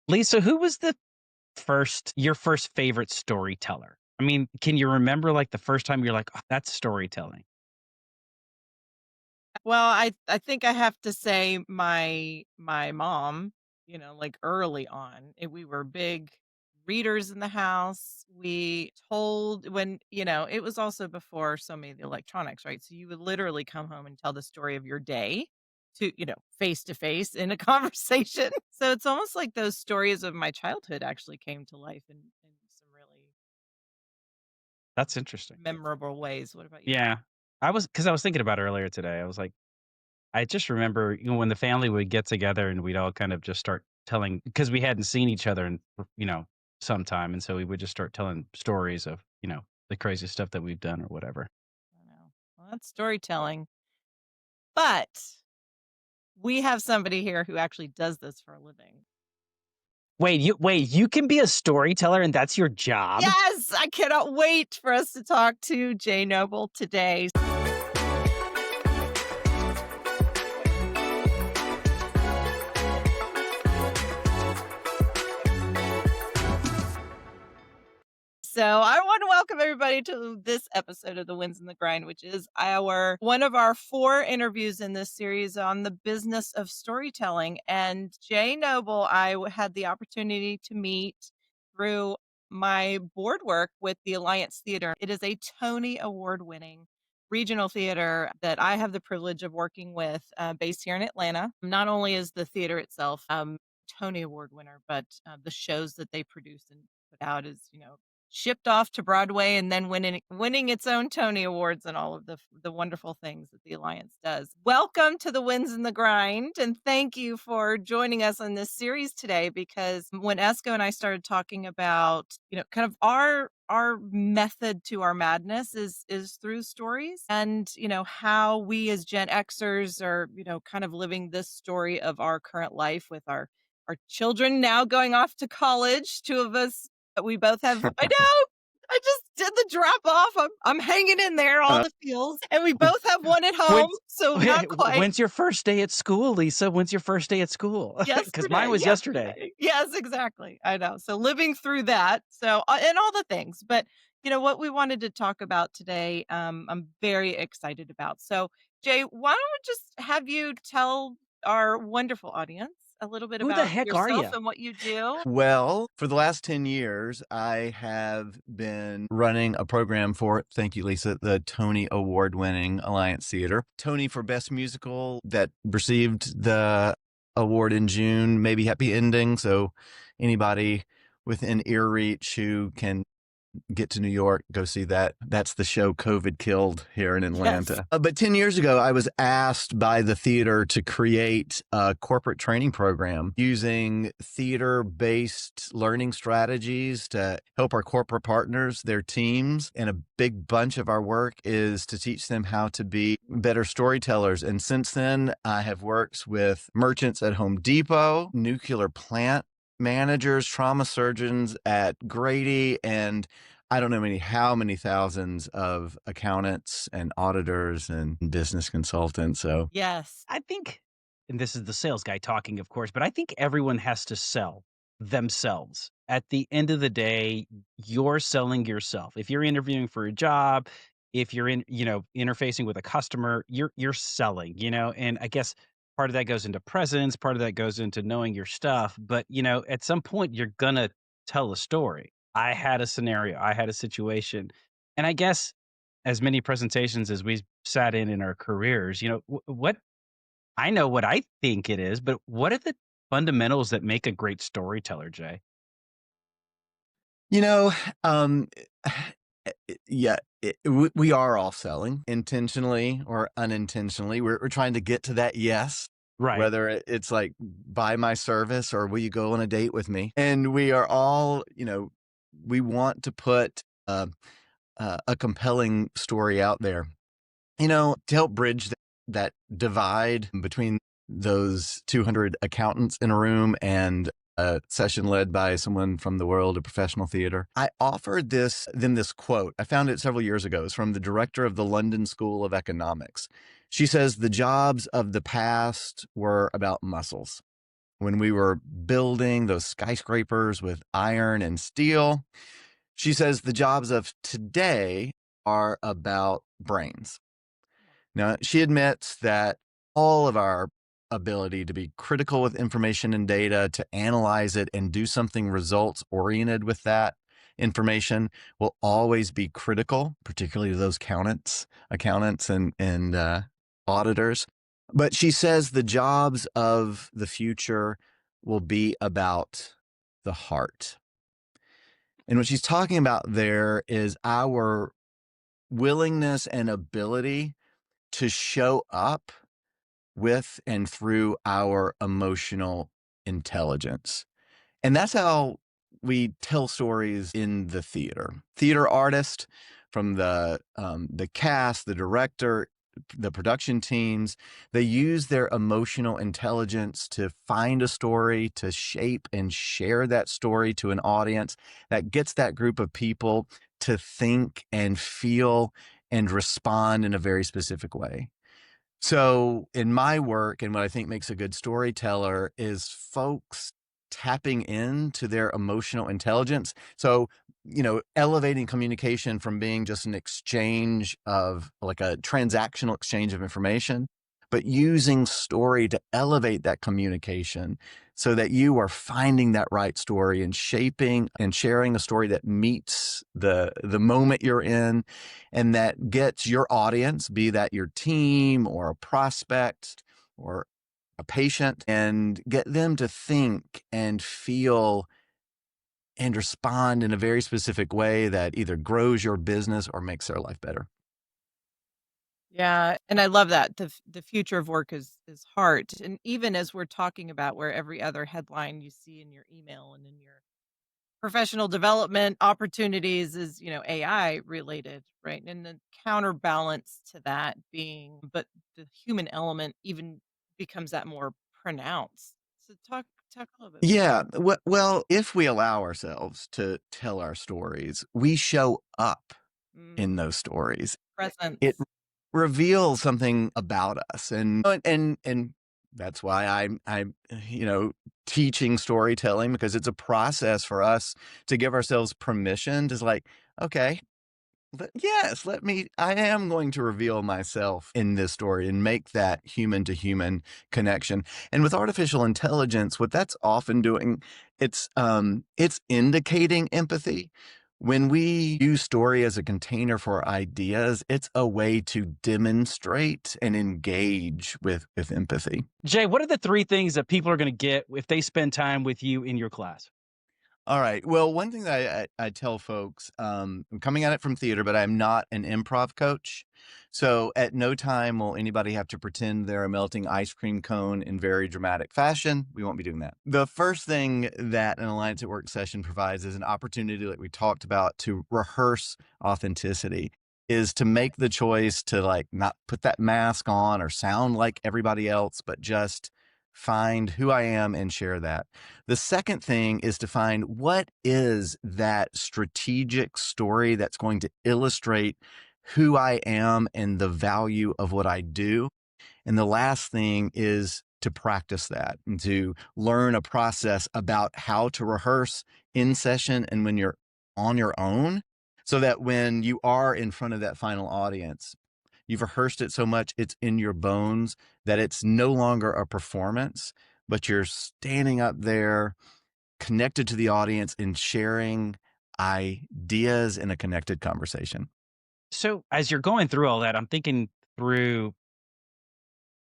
Lisa, who was your first favorite storyteller? I mean, can you remember like the first time you're like, "Oh, that's storytelling." Well, I think I have to say my mom, like early on, we were big readers in the house. We told when, it was also before so many of the electronics, right? So you would literally come home and tell the story of your day to, face to face in a conversation. So it's almost like those stories of my childhood actually came to life in some really That's interesting. memorable ways. What about you? Yeah. I was thinking about it earlier today. I was like, I just remember, when the family would get together and we'd all kind of just start telling because we hadn't seen each other in, some time, and so we would just start telling stories of, the crazy stuff that we've done or whatever. I know. Well, that's storytelling. But we have somebody here who actually does this for a living. You can be a storyteller and that's your job? Yes, I cannot wait for us to talk to Jay Noble today. So I want to welcome everybody to this episode of The Wins and the Grind, which is our one of our 4 interviews in this series on the business of storytelling. And Jay Noble, had the opportunity to meet through my board work with the Alliance Theater. It is a Tony Award winning regional theater that I have the privilege of working with, based here in Atlanta. Not only is the theater itself Tony Award winner, but the shows that they produce and put out is, shipped off to Broadway and then winning its own Tony Awards and all of the wonderful things that the Alliance does. Welcome to the Wins and the Grind, and thank you for joining us on this series today. Because when Esco and I started talking about, kind of our method to our madness is through stories, and how we as Gen Xers are, kind of living this story of our current life with our children now going off to college. Two of us, we both have, I know, I just did the drop off. I'm hanging in there, all Uh, the feels, and we both have one at home, when's so not quite. when's your first day at school, Lisa? When's your first day at school? Because mine Yesterday, was yesterday. yesterday. Yes, exactly. I know. So living through that. So, and all the things, but what we wanted to talk about today, I'm very excited about. So, Jay, why don't we just have you tell our wonderful audience a little bit Who the about heck are yourself you? and what you do? Well, for the last 10 years, I have been running a program for, thank you, Lisa, the Tony Award winning Alliance Theater. Tony for Best Musical that received the award in June, maybe happy ending. So anybody within ear reach who can get to New York, go see that. That's the show COVID killed here in Yes. Atlanta. But 10 years ago, I was asked by the theater to create a corporate training program using theater-based learning strategies to help our corporate partners, their teams. And a big bunch of our work is to teach them how to be better storytellers. And since then, I have worked with merchants at Home Depot, nuclear plant managers, trauma surgeons at Grady, and I don't know how many thousands of accountants and auditors and business consultants. So Yes. I think, and this is the sales guy talking, of course, but I think everyone has to sell themselves. At the end of the day, you're selling yourself. If you're interviewing for a job, if you're interfacing with a customer, you're selling, and I guess part of that goes into presence, part of that goes into knowing your stuff. But, at some point you're gonna tell a story. I had a scenario, I had a situation. And I guess as many presentations as we sat in our careers, what I know what I think it is, but what are the fundamentals that make a great storyteller, Jay? You know, um, yeah, we are all selling intentionally or unintentionally. We're trying to get to that yes, Right. whether it's like buy my service or will you go on a date with me? And we are all, we want to put a compelling story out there, to help bridge that divide between those 200 accountants in a room and a session led by someone from the world of professional theater. I offered them this quote. I found it several years ago. It's from the director of the London School of Economics. She says, the jobs of the past were about muscles. when we were building those skyscrapers with iron and steel. She says the jobs of today are about brains. Now, she admits that all of our ability to be critical with information and data, to analyze it and do something results oriented with that information will always be critical, particularly to those accountants and auditors. But she says the jobs of the future will be about the heart. And what she's talking about there is our willingness and ability to show up with and through our emotional intelligence. And that's how we tell stories in the theater. Theater artist, from the cast, the director, the production teams, they use their emotional intelligence to find a story, to shape and share that story to an audience that gets that group of people to think and feel and respond in a very specific way. So in my work, and what I think makes a good storyteller is folks tapping into their emotional intelligence. So, elevating communication from being just an exchange of like a transactional exchange of information, but using story to elevate that communication so that you are finding that right story and shaping and sharing a story that meets the moment you're in and that gets your audience, be that your team or a prospect or a patient, and get them to think and feel and respond in a very specific way that either grows your business or makes their life better. Yeah, and I love that. The future of work is heart. And even as we're talking about where every other headline you see in your email and in your professional development opportunities is, AI related, right? And the counterbalance to that being, but the human element even becomes that more pronounced. So talk a little bit more. Yeah. Well, if we allow ourselves to tell our stories, we show up in Mm, those stories. It presence. reveals something about us, and that's why I'm teaching storytelling, because it's a process for us to give ourselves permission to, like, okay, yes, I am going to reveal myself in this story and make that human to human connection. And with artificial intelligence, what that's often doing, it's indicating empathy. When we use story as a container for ideas, it's a way to demonstrate and engage with empathy. Jay, what are the 3 things that people are gonna get if they spend time with you in your class? All right. Well, one thing that I tell folks, I'm coming at it from theater, but I'm not an improv coach. So at no time will anybody have to pretend they're a melting ice cream cone in very dramatic fashion. We won't be doing that. The first thing that an Alliance at Work session provides is an opportunity, like we talked about, to rehearse authenticity, is to make the choice to, like, not put that mask on or sound like everybody else, but just find who I am and share that. The second thing is to find what is that strategic story that's going to illustrate who I am and the value of what I do. And the last thing is to practice that and to learn a process about how to rehearse in session and when you're on your own, so that when you are in front of that final audience, you've rehearsed it so much, it's in your bones that it's no longer a performance, but you're standing up there connected to the audience and sharing ideas in a connected conversation. So, as you're going through all that, I'm thinking through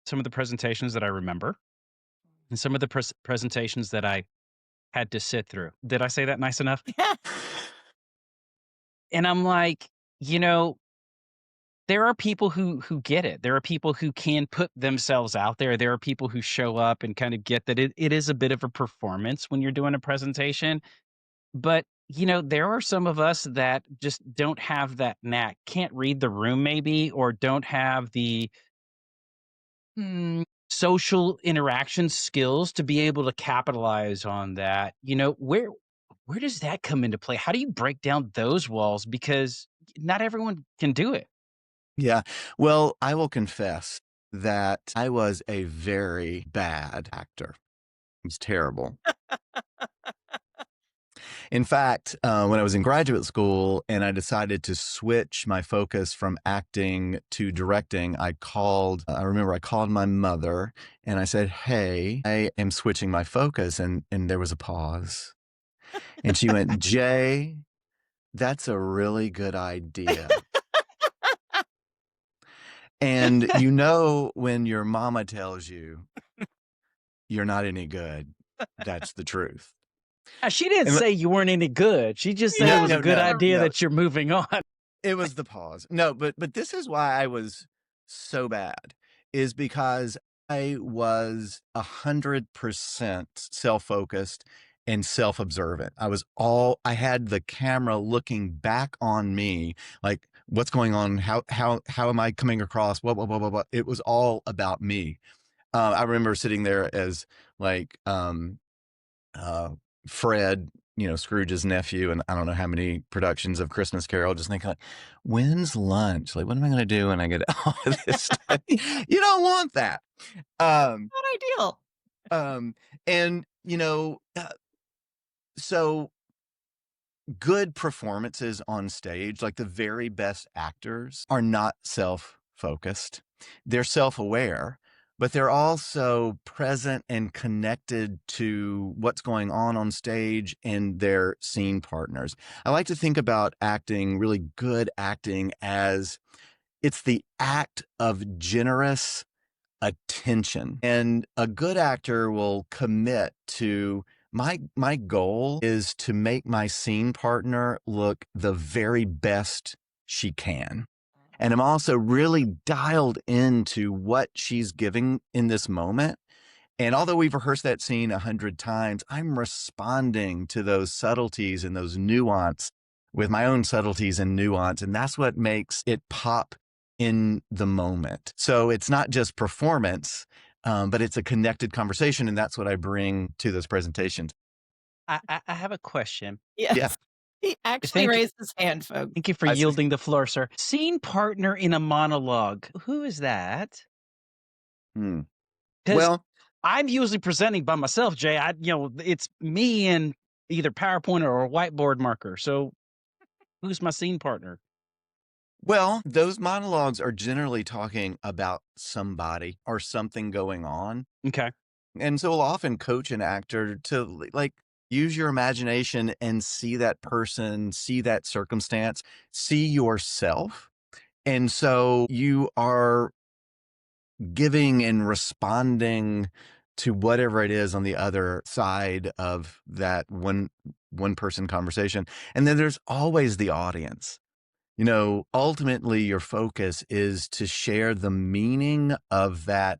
some of the presentations that I remember and some of the presentations that I had to sit through. Did I say that nice enough? And I'm like, you know, there are people who get it. There are people who can put themselves out there. There are people who show up and kind of get that it is a bit of a performance when you're doing a presentation. But, there are some of us that just don't have that knack, can't read the room maybe, or don't have the social interaction skills to be able to capitalize on that. Where does that come into play? How do you break down those walls? Because not everyone can do it. Yeah. Well, I will confess that I was a very bad actor. It's terrible. In fact, when I was in graduate school and I decided to switch my focus from acting to directing, I remember I called my mother and I said, "Hey, I am switching my focus." And there was a pause. And she went, "Jay, that's a really good idea." And when your mama tells you you're not any good, that's the truth. She didn't And say you weren't any good. She just said it Yeah, was a no, good no, idea no. that you're moving on. It was the pause. No, but this is why I was so bad, is because I was 100% self-focused and self-observant. I had the camera looking back on me, like, what's going on? How am I coming across? What. It was all about me. I remember sitting there as like uh, Fred, Scrooge's nephew, and I don't know how many productions of Christmas Carol, just thinking like, when's lunch? Like, what am I going to do when I get all of this stuff? You don't want that. Um, not ideal. um, and so good performances on stage, like the very best actors, are not self-focused. They're self-aware, but they're also present and connected to what's going on stage and their scene partners. I like to think about acting, really good acting, as it's the act of generous attention. And a good actor will commit to my goal is to make my scene partner look the very best she can. And I'm also really dialed into what she's giving in this moment. And although we've rehearsed that scene 100 times, I'm responding to those subtleties and those nuance with my own subtleties and nuance. And that's what makes it pop in the moment. So it's not just performance, but it's a connected conversation. And that's what I bring to those presentations. I have a question. Yeah. Yes. He actually Thank you. raised his hand, folks. Thank you for I said, yielding the floor, sir. Scene partner in a monologue. Who is that? hmm. Because Well, I'm usually presenting by myself, Jay. It's me and either PowerPoint or a whiteboard marker. So who's my scene partner? those monologues are generally talking about somebody or something going on. Okay. And so we'll often coach an actor to like use your imagination and see that person, see that circumstance, see yourself. And so you are giving and responding to whatever it is on the other side of that one person conversation. And then there's always the audience. Ultimately your focus is to share the meaning of that,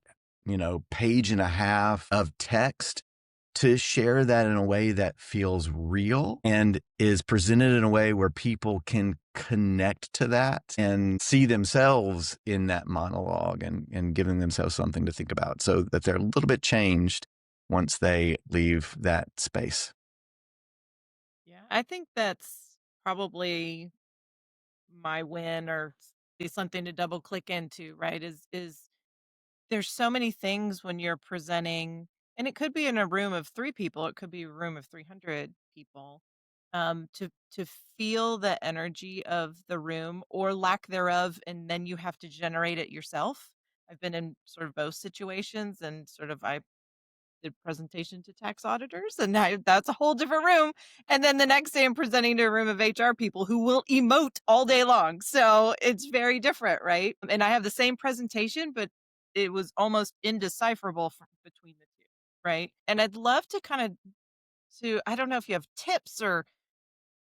page and a half of text, to share that in a way that feels real and is presented in a way where people can connect to that and see themselves in that monologue and giving themselves something to think about so that they're a little bit changed once they leave that space. Yeah. I think that's probably my win or be something to double click into, right? Is there's so many things when you're presenting, and it could be in a room of 3 people, it could be a room of 300 people, to feel the energy of the room or lack thereof, and then you have to generate it yourself. I've been in sort of both situations, and sort of I did presentation to tax auditors, and now that's a whole different room. And then the next day I'm presenting to a room of HR people who will emote all day long. So it's very different, right? And I have the same presentation, but it was almost indecipherable between the two, right? And I'd love to kind of I don't know if you have tips or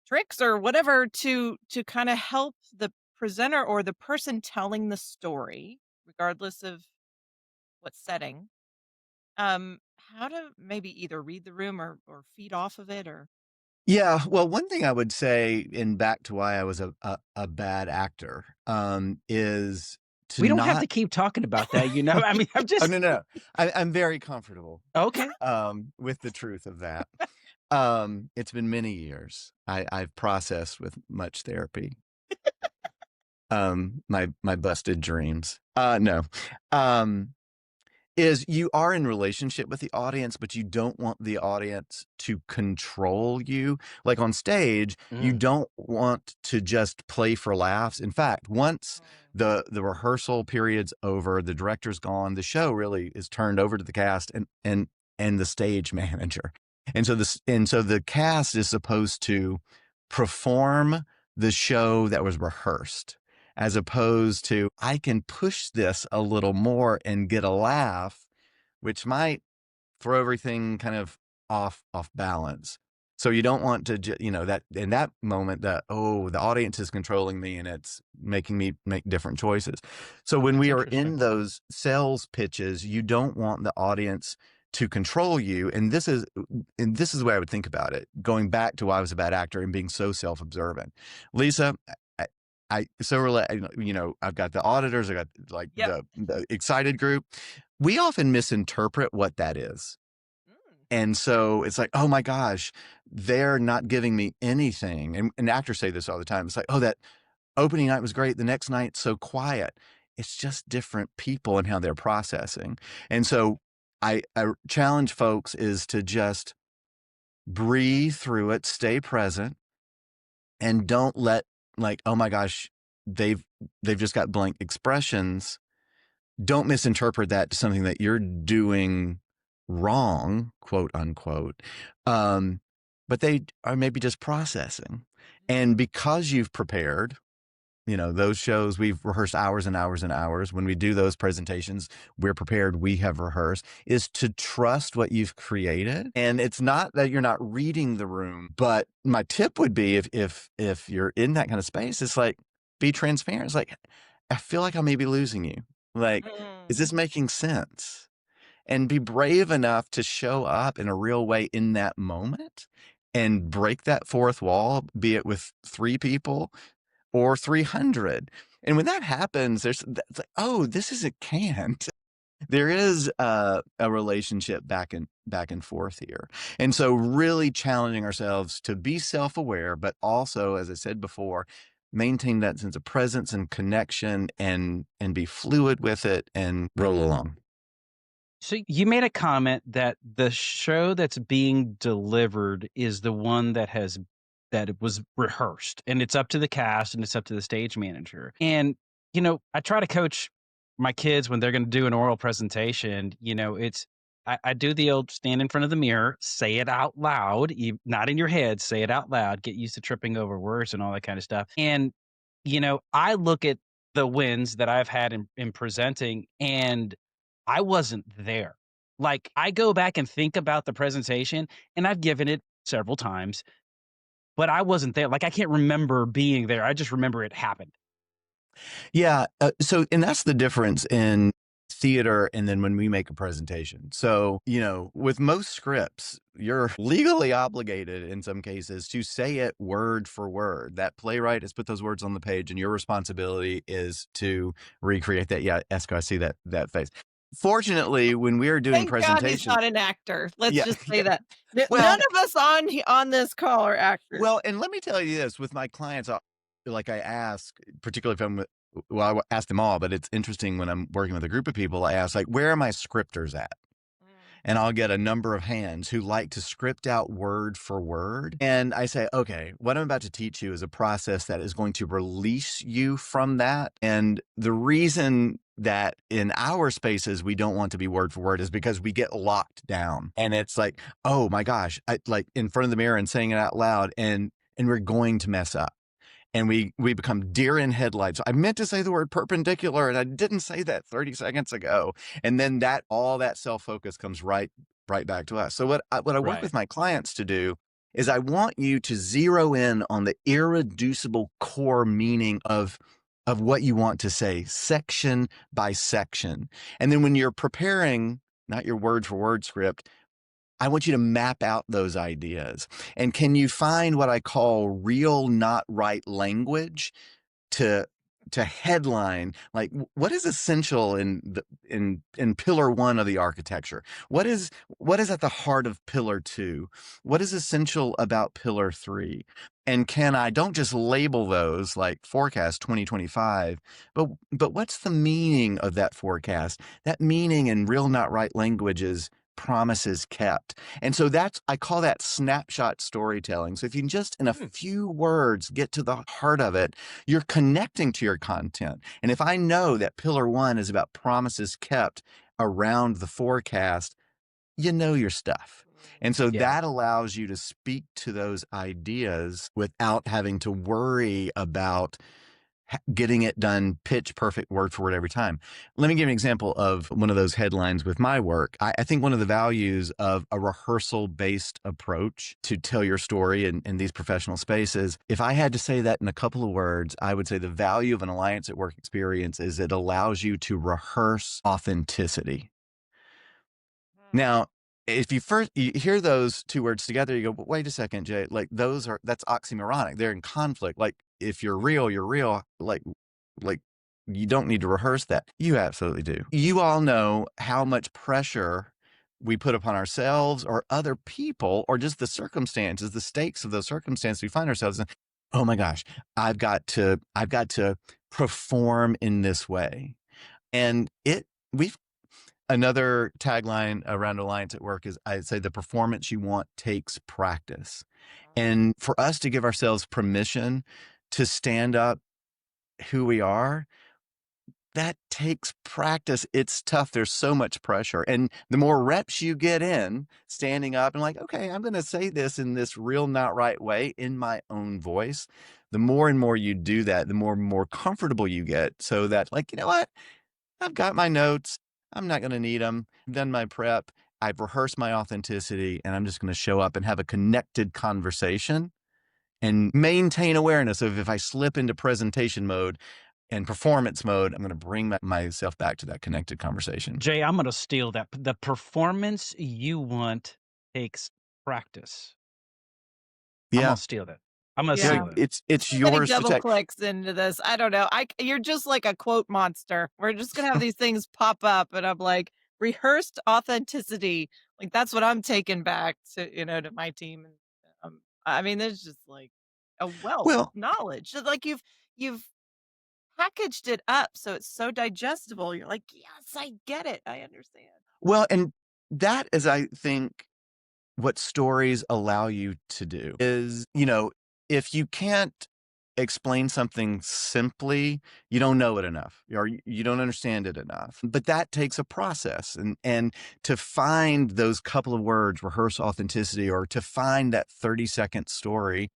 tricks or whatever to kind of help the presenter or the person telling the story, regardless of what setting, how to maybe either read the room or feed off of it or Yeah, well, one thing I would say, and back to why I was a bad actor, is to We don't have not. to keep talking about that, you know? I mean, I'm Oh, just no, no. I'm very comfortable okay. with the truth of that. It's been many years. I've processed with much therapy. My busted dreams. No. Um, is you are in relationship with the audience, but you don't want the audience to control you. Like on stage, you Mm, don't want to just play for laughs. In fact, once the rehearsal period's over, the director's gone, the show really is turned over to the cast and the stage manager. And so the cast is supposed to perform the show that was rehearsed, as opposed to I can push this a little more and get a laugh, which might throw everything kind of off balance. So you don't want to, that in that moment that, oh, the audience is controlling me and it's making me make different choices. So when that's we are interesting. in those sales pitches, you don't want the audience to control you. And this is the way I would think about it. Going back to why I was a bad actor and being so self-observant, Lisa. I, I've got the auditors, I got like Yep. the excited group. We often misinterpret what that is. Mm. And so it's like, oh my gosh, they're not giving me anything. And actors say this all the time. It's like, oh, that opening night was great. The next night, so quiet. It's just different people and how they're processing. And so I challenge folks is to just breathe through it, stay present, and don't let, like, oh my gosh, they've they've just got blank expressions. Don't misinterpret that to something that you're doing wrong, quote unquote. Um, but they are maybe just processing. And because you've prepared, those shows, we've rehearsed hours and hours and hours. When we do those presentations, we're prepared, we have rehearsed, is to trust what you've created. And it's not that you're not reading the room, but my tip would be if you're in that kind of space, it's like, be transparent. It's like, I feel like I may be losing you. Like, is Mm. this making sense? And be brave enough to show up in a real way in that moment and break that fourth wall, be it with 3 people or 300. And when that happens, it's like, oh, this isn't canned. There is a relationship back and forth here. And so really challenging ourselves to be self-aware, but also, as I said before, maintain that sense of presence and connection and be fluid with it and roll along. So you made a comment that the show that's being delivered is the one that it was rehearsed, and it's up to the cast and it's up to the stage manager. And I try to coach my kids when they're going to do an oral presentation. I do the old stand in front of the mirror, say it out loud, not in your head, say it out loud, get used to tripping over words and all that kind of stuff. And I look at the wins that I've had in presenting, and I wasn't there. Like, I go back and think about the presentation, and I've given it several times, but I wasn't there. Like, I can't remember being there. I just remember it happened. Yeah. And that's the difference in theater and then when we make a presentation. So, with most scripts, you're legally obligated in some cases to say it word for word. That playwright has put those words on the page, and your responsibility is to recreate that. Yeah, Esco, I see that face. Fortunately, when we're doing Thank God he's presentation, not an actor. Let's yeah, just say yeah. that. None Well, of us on this call are actors. Well, and let me tell you this with my clients, like I ask, particularly if I'm, well, I ask them all, but it's interesting when I'm working with a group of people, I ask, like, where are my scripters at? Mm. And I'll get a number of hands who like to script out word for word. And I say, okay, what I'm about to teach you is a process that is going to release you from that. And the reason that in our spaces we don't want to be word for word is because we get locked down. And it's like, oh my gosh, I like in front of the mirror and saying it out loud, and we're going to mess up and we become deer in headlights. I meant to say the word perpendicular and I didn't say that 30 seconds ago. And then that all that self-focus comes right back to us. So what I work Right. with my clients to do is I want you to zero in on the irreducible core meaning of what you want to say, section by section. And then when you're preparing, not your word for word script, I want you to map out those ideas. And can you find what I call real, not right language to to headline, like what is essential in pillar one of the architecture? What is at the heart of pillar two? What is essential about pillar three? And can I don't just label those like forecast 2025, but what's the meaning of that forecast? That meaning in real not right language is promises kept. And so I call that snapshot storytelling. So if you can just in a few words get to the heart of it, you're connecting to your content. And if I know that pillar one is about promises kept around the forecast, you know your stuff. And so Yeah. that allows you to speak to those ideas without having to worry about getting it done pitch perfect word for word every time. Let me give you an example of one of those headlines with my work. I think one of the values of a rehearsal based approach to tell your story in these professional spaces, if I had to say that in a couple of words, I would say the value of an Alliance at Work experience is it allows you to rehearse authenticity. Now, if you hear those two words together, you go, but wait a second, Jay, like that's oxymoronic. They're in conflict. Like if you're real, you're real. Like you don't need to rehearse that. You absolutely do. You all know how much pressure we put upon ourselves or other people or just the circumstances, the stakes of those circumstances we find ourselves in. Oh my gosh, I've got to perform in this way. And we've another tagline around Alliance at Work is I'd say the performance you want takes practice. And for us to give ourselves permission to stand up who we are, that takes practice. It's tough. There's so much pressure. And the more reps you get in standing up and like, okay, I'm going to say this in this real, not right way in my own voice, the more and more you do that, the more and more comfortable you get. So that, like, you know what? I've got my notes. I'm not going to need them. I've done my prep. I've rehearsed my authenticity, and I'm just going to show up and have a connected conversation and maintain awareness of if I slip into presentation mode and performance mode, I'm going to bring myself back to that connected conversation. Jay, I'm gonna steal that. The performance you want takes practice. I'm Yeah. gonna steal that. I'm gonna Yeah. steal Yeah. that. It's Too many yours to double take. clicks into this. I don't know. You're just like a quote monster. We're just gonna have these things pop up, and I'm like, rehearsed authenticity. Like that's what I'm taking back to my team. And I mean, there's just like a wealth of Well, knowledge. Just like you've packaged it up so it's so digestible. You're like, yes, I get it. I understand. and that is, I think, what stories allow you to do is, if you can't explain something simply, you don't know it enough or you don't understand it enough. But that takes a process. And to find those couple of words, rehearse authenticity, or to find that 30-second story,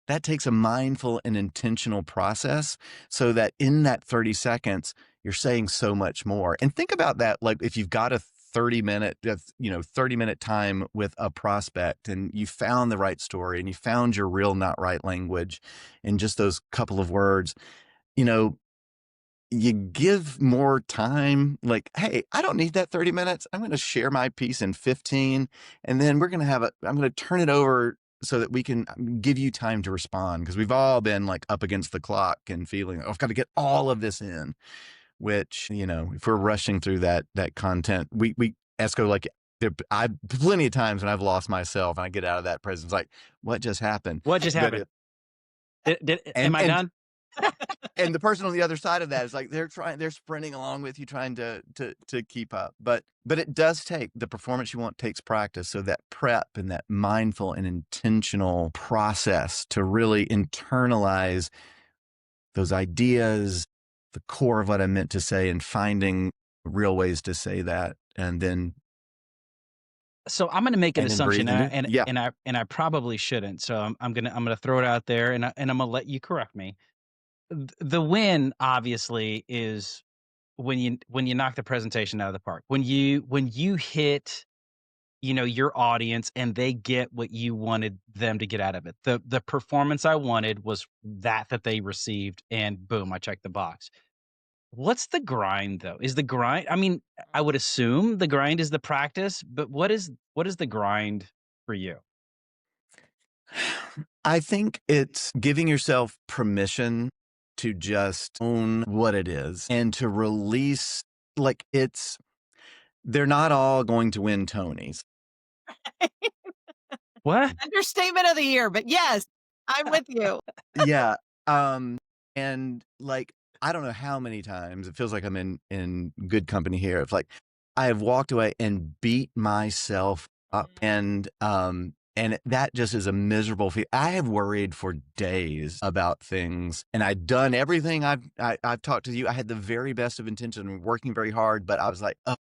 that takes a mindful and intentional process so that in that 30 seconds, you're saying so much more. And think about that. Like if you've got a 30-minute time with a prospect and you found the right story and you found your real, not right language in just those couple of words, you know, you give more time. Like, hey, I don't need that 30 minutes. I'm going to share my piece in 15. And then I'm going to turn it over so that we can give you time to respond. Cause we've all been like up against the clock and feeling, oh, I've got to get all of this in, which, if we're rushing through that content, Esco, like I've plenty of times when I've lost myself and I get out of that presence, like what just happened? What just But happened? Am and, I done? and the person on the other side of that is like they're sprinting along with you trying to keep up, but it does take the performance you want takes practice. So that prep and that mindful and intentional process to really internalize those ideas, the core of what I meant to say, and finding real ways to say that, So I'm gonna make an and then assumption, breathe and do. Yeah. and I probably shouldn't. So I'm gonna throw it out there, and I'm gonna let you correct me. The win obviously is when you knock the presentation out of the park. When you hit, your audience and they get what you wanted them to get out of it. The performance I wanted was that they received, and boom, I checked the box. What's the grind though? Is the grind, I mean, I would assume the grind is the practice, but what is the grind for you? I think it's giving yourself permission to just own what it is and to release, like, they're not all going to win Tonys. What? Understatement of the year, but yes, I'm with you. Yeah. And like, I don't know how many times it feels like I'm in good company here. It's like I have walked away and beat myself up, and that just is a miserable feel. I have worried for days about things, and I'd done everything I've talked to you. I had the very best of intention and working very hard, but I was like, oh,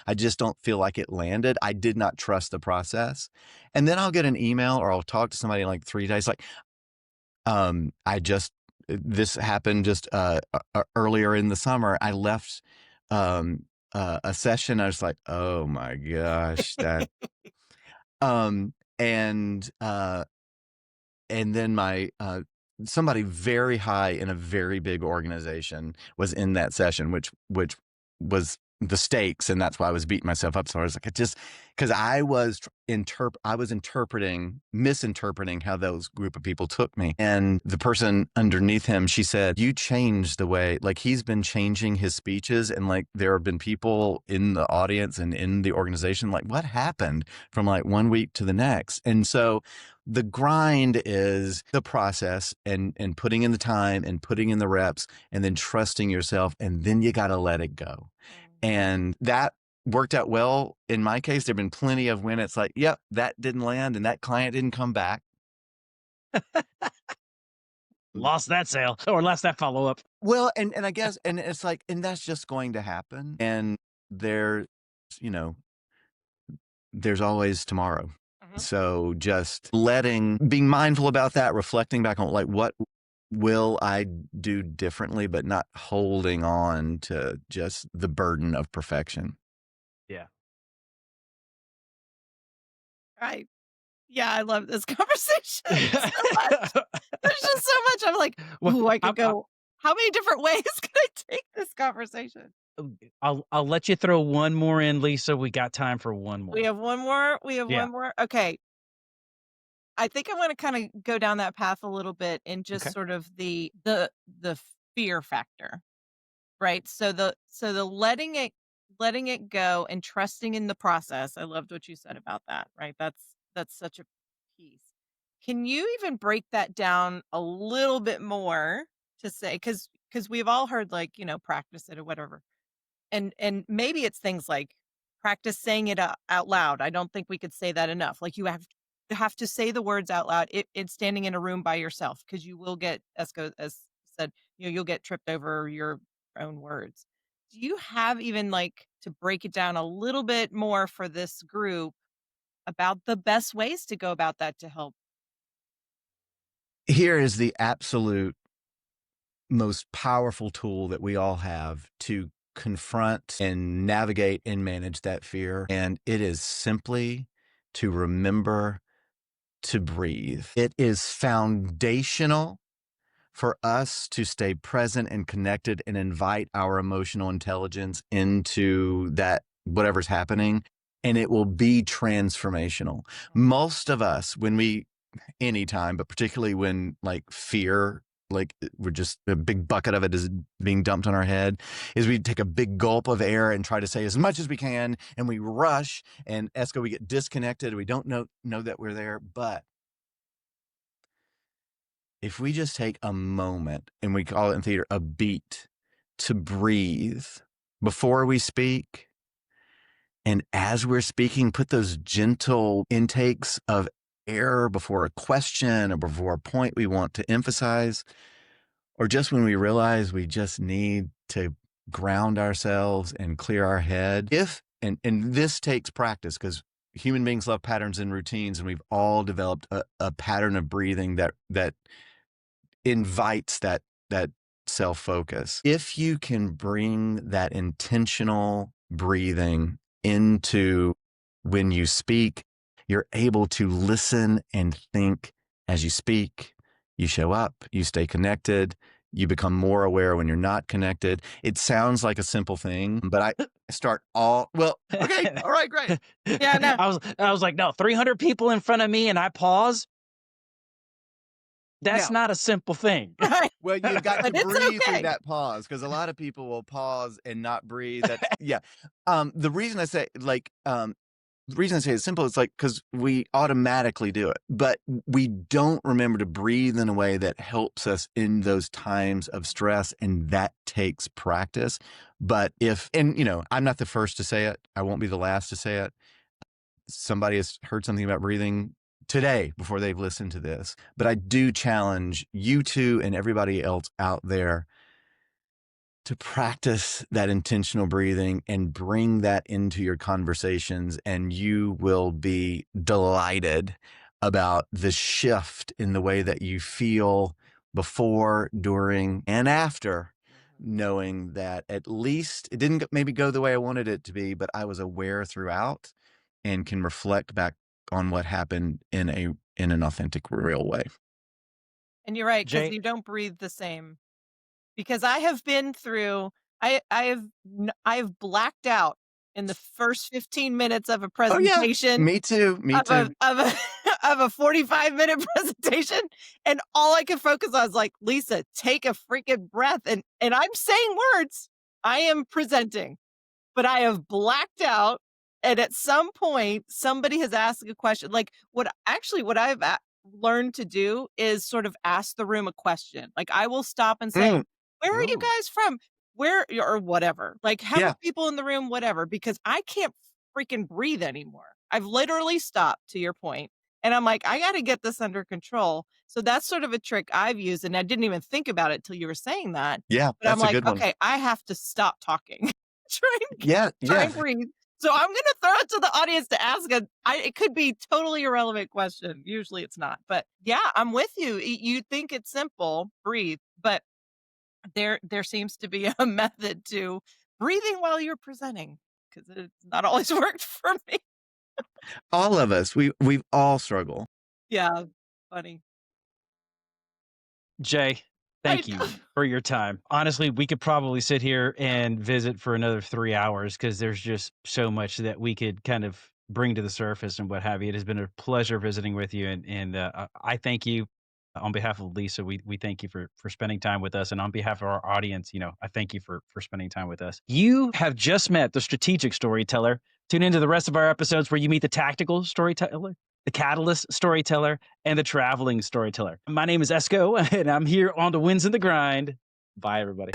I just don't feel like it landed. I did not trust the process. And then I'll get an email or I'll talk to somebody in like 3 days, like, I just this happened just earlier in the summer. I left a session. I was like, oh my gosh, that um and uh and then my somebody very high in a very big organization was in that session, which was the stakes, and that's why I was beating myself up. So I was like, it just because I was misinterpreting how those group of people took me, and the person underneath him, she said, "You changed the way." Like he's been changing his speeches, and like there have been people in the audience and in the organization, like what happened from like one week to the next, and so the grind is the process and putting in the time and putting in the reps and then trusting yourself, and then you got to let it go. And that worked out well in my case. There've been plenty of when it's like, yep, that didn't land and that client didn't come back. Lost that sale or lost that follow up. Well, and I guess, and it's like, and that's just going to happen. And there, you know, there's always tomorrow. So just being mindful about that, reflecting back on like, what will I do differently, but not holding on to just the burden of perfection. Yeah. Right. Yeah, I love this conversation so much. There's just so much. I'm like, Well, ooh, I could I'm, go. How many different ways can I take this conversation? I'll let you throw one more in, Lisa. We got time for one We more. have one more. We have Yeah. one more. Okay. I think I want to kind of go down that path a little bit and just Okay. sort of the fear factor, right? So the letting it go and trusting in the process. I loved what you said about that, right? That's such a piece. Can you even break that down a little bit more to say cuz we've all heard like, practice it or whatever. And maybe it's things like practice saying it out loud. I don't think we could say that enough. Like you have to say the words out loud. It's standing in a room by yourself because you will get Esco as said, you'll get tripped over your own words. Do you have even like to break it down a little bit more for this group about the best ways to go about that to help? Here is the absolute most powerful tool that we all have to confront and navigate and manage that fear. And it is simply to remember to breathe. It is foundational for us to stay present and connected and invite our emotional intelligence into that, whatever's happening, and it will be transformational. Most of us, anytime, but particularly when like fear, like we're just a big bucket of it is being dumped on our head, is we take a big gulp of air and try to say as much as we can, and we rush, and Esco, we get disconnected. We don't know that we're there. But if we just take a moment, and we call it in theater a beat, to breathe before we speak, and as we're speaking, put those gentle intakes of air before a question or before a point we want to emphasize, or just when we realize we just need to ground ourselves and clear our head. And this takes practice, because human beings love patterns and routines, and we've all developed a pattern of breathing that invites that self-focus. If you can bring that intentional breathing into when you speak, you're able to listen and think as you speak. You show up, you stay connected, you become more aware when you're not connected. It sounds like a simple thing, but I start well, okay, all right, great. Yeah, no. I was like, no, 300 people in front of me, and I pause. That's Now, not a simple thing. Right. well, you've got to But it's breathe through okay. that pause because a lot of people will pause and not breathe. That's yeah. The reason I say the reason I say it's simple is like because we automatically do it, but we don't remember to breathe in a way that helps us in those times of stress, and that takes practice. But and I'm not the first to say it. I won't be the last to say it. Somebody has heard something about breathing today before they've listened to this. But I do challenge you two and everybody else out there to practice that intentional breathing and bring that into your conversations, and you will be delighted about the shift in the way that you feel before, during, and after, knowing that at least it didn't maybe go the way I wanted it to be, but I was aware throughout and can reflect back on what happened in an authentic, real way. And you're right, because Jay, you don't breathe the same. Because I have been through I have blacked out in the first 15 minutes of a Oh yeah, presentation me too. Me of a too. of a of a 45-minute presentation, and all I could focus on is like, "Lisa, take a freaking breath," and I'm saying words. I am presenting, but I have blacked out, and at some point, somebody has asked a question. Like, what I've learned to do is sort of ask the room a question. Like, I will stop and say, Mm. "Where are you Oh. guys from? Where," or whatever. Like, how many Yeah. people in the room, whatever, because I can't freaking breathe anymore. I've literally stopped, to your point, and I'm like, "I gotta get this under control." So that's sort of a trick I've used, and I didn't even think about it till you were saying that. Yeah, But I'm that's a like, good one. "Okay, I have to stop talking." Try and Yeah, try yeah. and breathe. So I'm gonna throw it to the audience to ask it could be totally irrelevant question. Usually it's not. But yeah, I'm with you. You think it's simple, breathe, but there seems to be a method to breathing while you're presenting because it's not always worked for me. All of us, we've all struggled. Yeah, funny. Jay, I thank you for your time. Honestly, we could probably sit here and visit for another 3 hours because there's just so much that we could kind of bring to the surface and what have you. It has been a pleasure visiting with you, and I thank you on behalf of Lisa. We thank you for spending time with us, and on behalf of our audience, I thank you for spending time with us. You have just met the strategic storyteller. Tune into the rest of our episodes where you meet the tactical storyteller, the catalyst storyteller, and the traveling storyteller. My name is Esco, and I'm here on the Wins in the Grind. Bye, everybody.